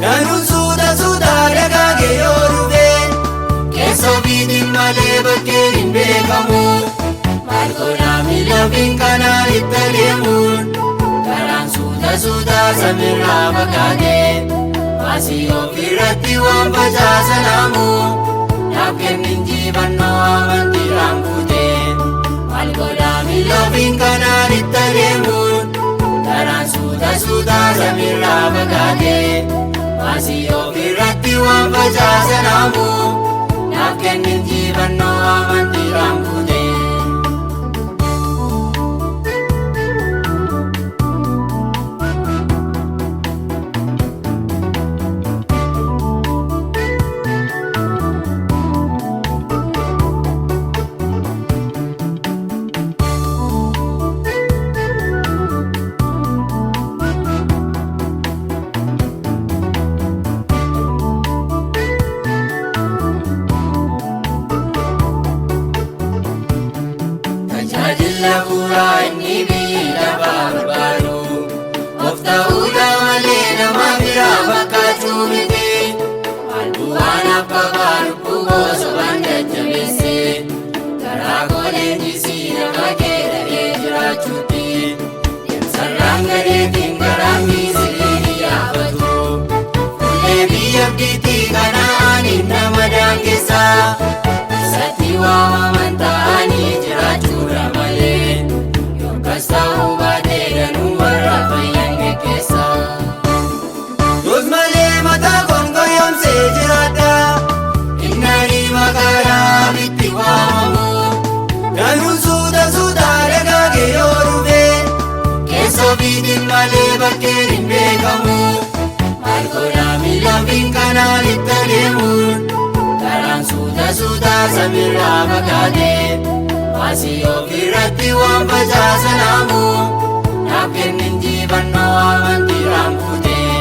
Garuu suuta suuta dhagaa yoo dhufee beekamu. Maal godhaa miila finkanaan itti adeemuun karaan suuta samiirraa fagaatee maasii ofirratti waan facaasan hamu naaf kenni injifannoo amantiidhaan guutee. Maal godhaa miila finkanaan itti adeemuun karaan suuta samiirraa fagaatee maasii ofirratti waan facaasan hamu naaf kenni injifannoo amantiidhaan guutee. Lafuraa inni biyya barbaadu of ta'uudha malee nama biraa fakkaachuu miti. Maal bu'aan akka lubbuu bosonaan jajjabeessee garaa leenjisii nama keedhee jiraachuutti. Sarraan gadeetiin garaan miisirrii ni yaafatu. Fuullee biyya abdiitti kanaanii nama daangessaa isatti waamaman ta'anii jiraachuudha malee yookaas ta'uu baatee danuu warra fayyan geggeessa. Yoos malee mataa gongoyyoomsee jiraadha innanii maqaadhaa bitti waamamu. Danuun suuta dagaagee yoo dhufe keessa ofiitiin malee bakkeen hin beekamu. Maal godhaa miila finkanaan itti adeemuun karaan suuta samiirraa fagaatee maasii ofirratti waan facaasan hamu naaf kenni injifannoo amantiidhaan guutee.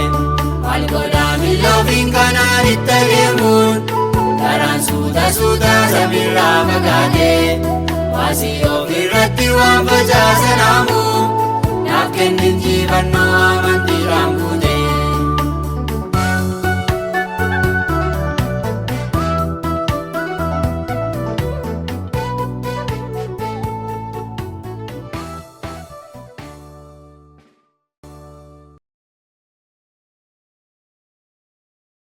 Maal godhaa miila finkanaan itti adeemuun karaan suuta samiirraa fagaatee maasii ofirratti waan facaasan hamu naaf kenni injifannoo